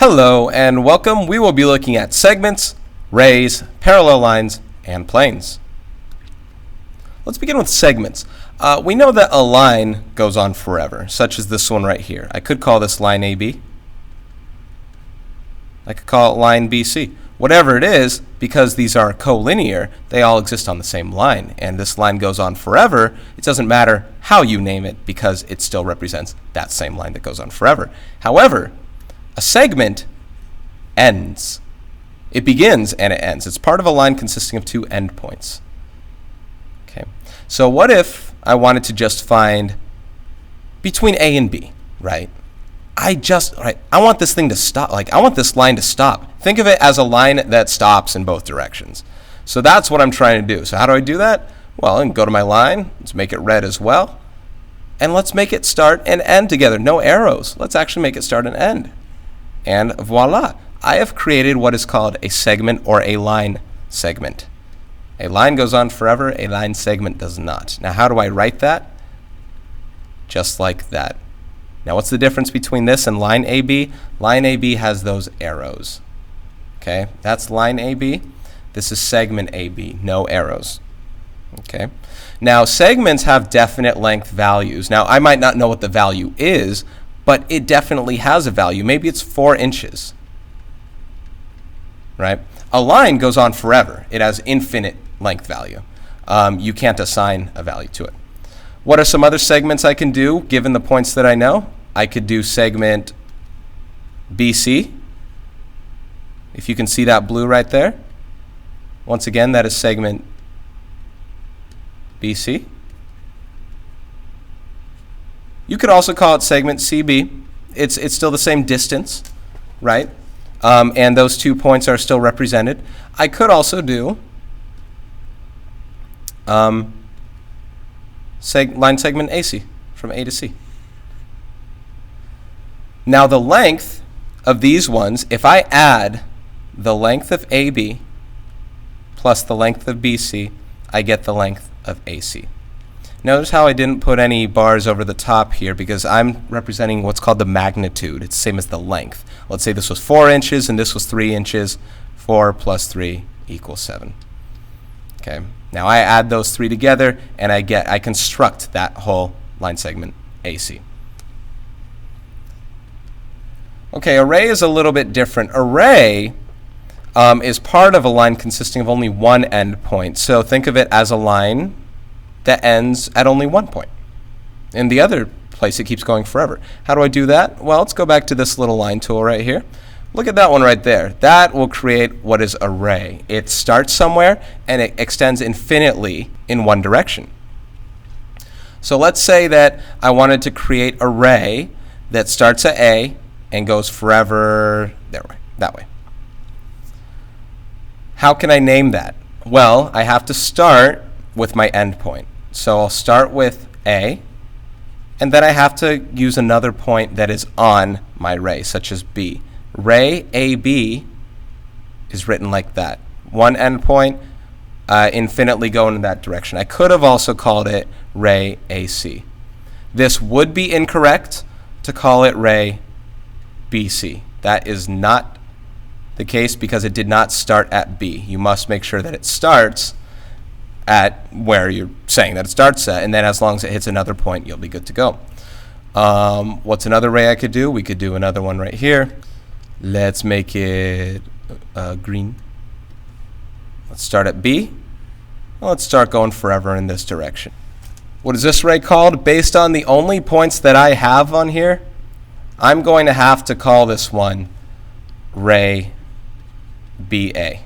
Hello and welcome. We will be looking at segments, rays, parallel lines, and planes. Let's begin with segments. We know that a line goes on forever, such as this one right here. I could call this line AB. I could call it line BC. Whatever it is, because these are collinear, they all exist on the same line, and this line goes on forever. It doesn't matter how you name it because it still represents that same line that goes on forever. However, a segment ends. It begins and it ends. It's part of a line consisting of two endpoints. Okay. So what if I wanted to just find between A and B, right? I want this thing to stop. I want this line to stop. Think of it as a line that stops in both directions. So that's what I'm trying to do. So how do I do that? Well, I can go to my line. Let's make it red as well. And let's make it start and end together. No arrows. Let's actually make it start and end. And voila, I have created what is called a segment or a line segment. A line goes on forever, a line segment does not. Now how do I write that? Just like that. Now what's the difference between this and line AB? Line AB has those arrows. Okay, that's line AB. This is segment AB, no arrows. Okay. Now segments have definite length values. Now I might not know what the value is, but it definitely has a value. Maybe it's 4 inches, right? A line goes on forever. It has infinite length value. You can't assign a value to it. What are some other segments I can do given the points that I know? I could do segment BC. If you can see that blue right there. Once again, that is segment BC. You could also call it segment CB. It's still the same distance, right? And those 2 points are still represented. I could also do line segment AC from A to C. Now the length of these ones, if I add the length of AB plus the length of BC, I get the length of AC. Notice how I didn't put any bars over the top here because I'm representing what's called the magnitude. It's the same as the length. Let's say this was 4 inches and this was 3 inches. 4 plus 3 equals 7. Okay. Now I add those three together and I construct that whole line segment AC. Okay, array is a little bit different. Array is part of a line consisting of only one endpoint. So think of it as a line that ends at only one point. In the other place, it keeps going forever. How do I do that? Well, let's go back to this little line tool right here. Look at that one right there. That will create what is array. It starts somewhere and it extends infinitely in one direction. So let's say that I wanted to create an array that starts at A and goes forever that way. How can I name that? Well, I have to start with my endpoint. So I'll start with A, and then I have to use another point that is on my ray, such as B. Ray AB is written like that. One endpoint, infinitely going in that direction. I could have also called it ray AC. This would be incorrect to call it ray BC. That is not the case because it did not start at B. You must make sure that it starts at where you're saying that it starts at, and then as long as it hits another point, you'll be good to go. What's another ray I could do? We could do another one right here. Let's make it green. Let's start at B. Well, let's start going forever in this direction. What is this ray called? Based on the only points that I have on here, I'm going to have to call this one ray BA.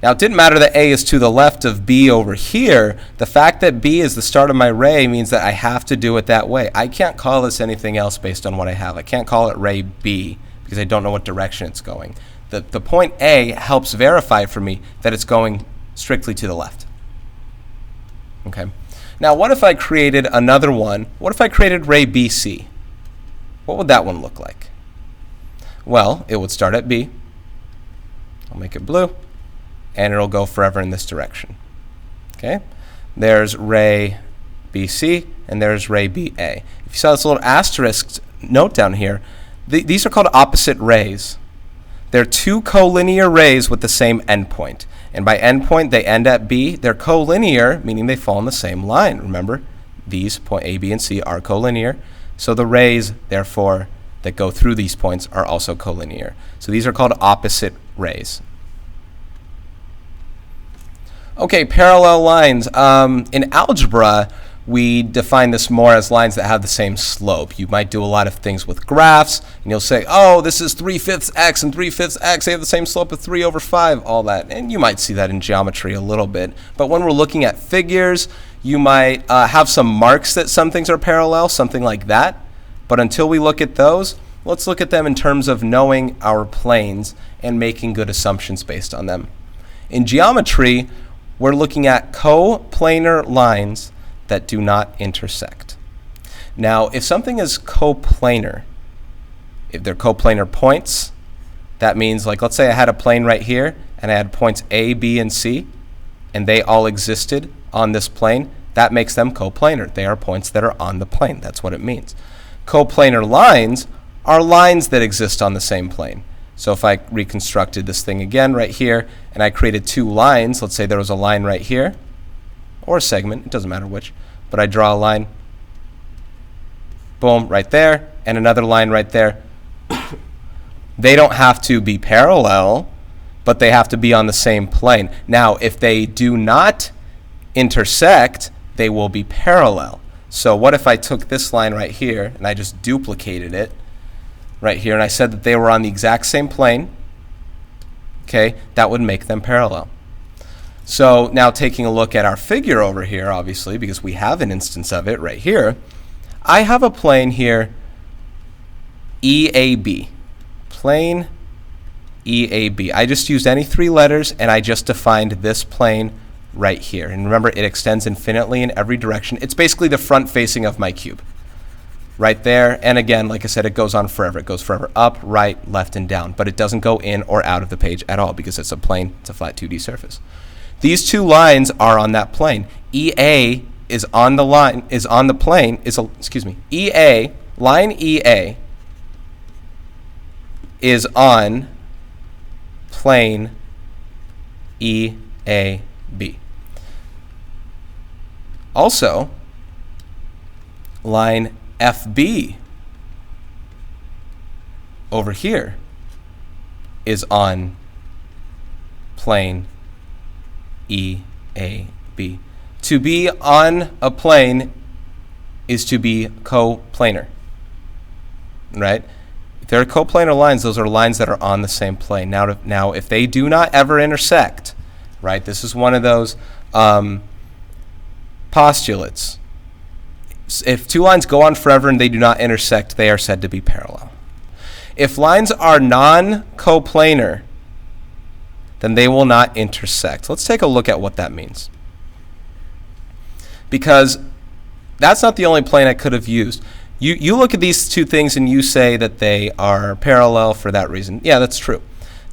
Now, it didn't matter that A is to the left of B over here. The fact that B is the start of my ray means that I have to do it that way. I can't call this anything else based on what I have. I can't call it ray B because I don't know what direction it's going. The point A helps verify for me that it's going strictly to the left. Okay. Now, what if I created another one? What if I created ray BC? What would that one look like? Well, it would start at B. I'll make it blue. And it'll go forever in this direction. Okay? There's ray BC, and there's ray BA. If you saw this little asterisk note down here, These are called opposite rays. They're two collinear rays with the same endpoint. And by endpoint, they end at B. They're collinear, meaning they fall in the same line. Remember, these point A, B, and C are collinear. So the rays, therefore, that go through these points are also collinear. So these are called opposite rays. Okay, parallel lines. In algebra, we define this more as lines that have the same slope. You might do a lot of things with graphs, and you'll say, oh, this is 3/5 x and 3/5 x. They have the same slope of 3/5, all that. And you might see that in geometry a little bit. But when we're looking at figures, you might have some marks that some things are parallel, something like that. But until we look at those, let's look at them in terms of knowing our planes and making good assumptions based on them. In geometry, we're looking at coplanar lines that do not intersect. Now, if something is coplanar, if they're coplanar points, that means, like, let's say I had a plane right here, and I had points A, B, and C, and they all existed on this plane. That makes them coplanar. They are points that are on the plane. That's what it means. Coplanar lines are lines that exist on the same plane. So if I reconstructed this thing again right here, and I created two lines, let's say there was a line right here, or a segment, it doesn't matter which, but I draw a line, boom, right there, and another line right there. They don't have to be parallel, but they have to be on the same plane. Now, if they do not intersect, they will be parallel. So what if I took this line right here, and I just duplicated it right here, and I said that they were on the exact same plane? Okay, that would make them parallel. So now taking a look at our figure over here, obviously, because we have an instance of it right here, I have a plane here, EAB. Plane EAB. I just used any three letters, and I just defined this plane right here. And remember, it extends infinitely in every direction. It's basically the front facing of my cube. Right there, and again, like I said, it goes on forever. It goes forever up, right, left, and down. But it doesn't go in or out of the page at all because it's a plane, it's a flat 2D surface. These two lines are on that plane. EA is on the line, is on the plane, EA, line EA is on plane EAB. Also, line FB over here is on plane EAB. To be on a plane is to be coplanar, right? If they're coplanar lines, those are lines that are on the same plane. Now, if they do not ever intersect, right? This is one of those postulates. If two lines go on forever and they do not intersect, they are said to be parallel. If lines are non-coplanar, then they will not intersect. Let's take a look at what that means. Because that's not the only plane I could have used. You look at these two things and you say that they are parallel for that reason. Yeah, that's true.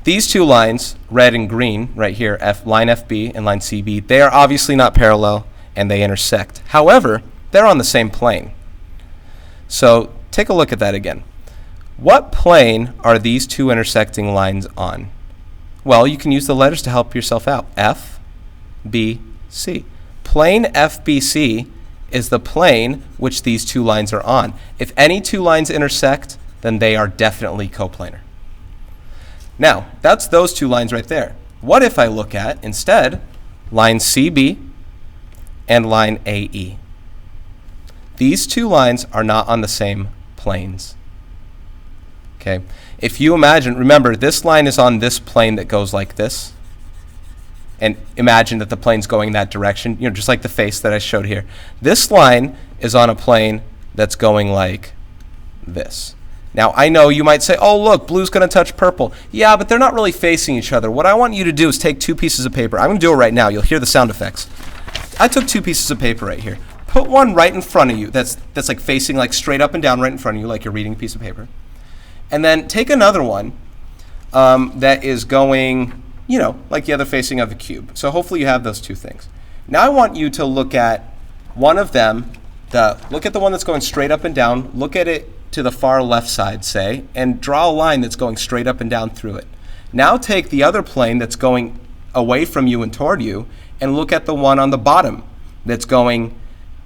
These two lines, red and green, right here, line FB and line CB, they are obviously not parallel and they intersect. However, they're on the same plane. So take a look at that again. What plane are these two intersecting lines on? Well, you can use the letters to help yourself out. F, B, C. Plane FBC is the plane which these two lines are on. If any two lines intersect, then they are definitely coplanar. Now, that's those two lines right there. What if I look at, instead, line CB and line AE? These two lines are not on the same planes. Okay? If you imagine, remember, this line is on this plane that goes like this. And imagine that the plane's going in that direction, just like the face that I showed here. This line is on a plane that's going like this. Now, I know you might say, oh, look, blue's going to touch purple. Yeah, but they're not really facing each other. What I want you to do is take two pieces of paper. I'm going to do it right now. You'll hear the sound effects. I took two pieces of paper right here. Put one right in front of you that's like facing like straight up and down right in front of you, like you're reading a piece of paper. And then take another one that is going, like the other facing of the cube. So hopefully you have those two things. Now I want you to look at one of them. Look at the one that's going straight up and down. Look at it to the far left side, say, and draw a line that's going straight up and down through it. Now take the other plane that's going away from you and toward you and look at the one on the bottom that's going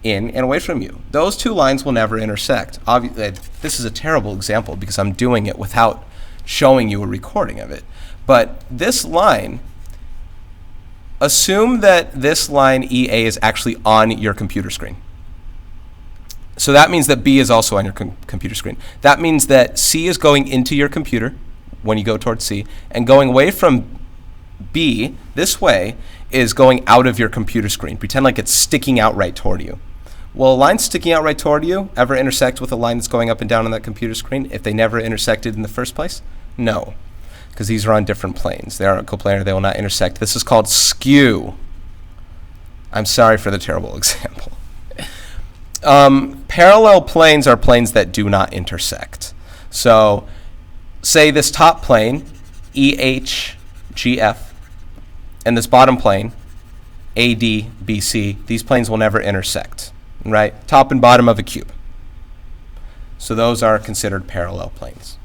in and away from you. Those two lines will never intersect. Obviously, this is a terrible example because I'm doing it without showing you a recording of it. But this line, assume that this line EA is actually on your computer screen. So that means that B is also on your computer screen. That means that C is going into your computer when you go towards C, and going away from B this way is going out of your computer screen. Pretend like it's sticking out right toward you. Will a line sticking out right toward you ever intersect with a line that's going up and down on that computer screen if they never intersected in the first place? No, because these are on different planes. They are coplanar, they will not intersect. This is called skew. I'm sorry for the terrible example. Parallel planes are planes that do not intersect. So say this top plane, EHGF, and this bottom plane, ADBC, these planes will never intersect, right? Top and bottom of a cube. So those are considered parallel planes.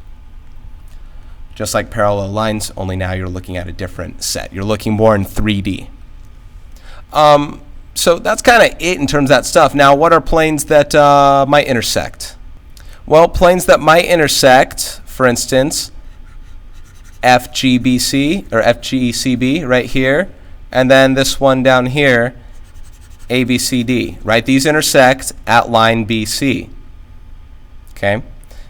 Just like parallel lines, only now you're looking at a different set. You're looking more in 3D. So that's kind of it in terms of that stuff. Now, what are planes that might intersect? Well, planes that might intersect, for instance, FGBC or FGCB right here, and then this one down here, ABCD, right? These intersect at line BC. Okay?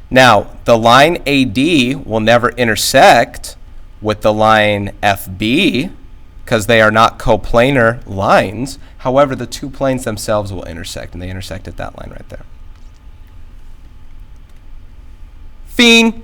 Now, the line AD will never intersect with the line FB because they are not coplanar lines. However, the two planes themselves will intersect, and they intersect at that line right there. Fiend.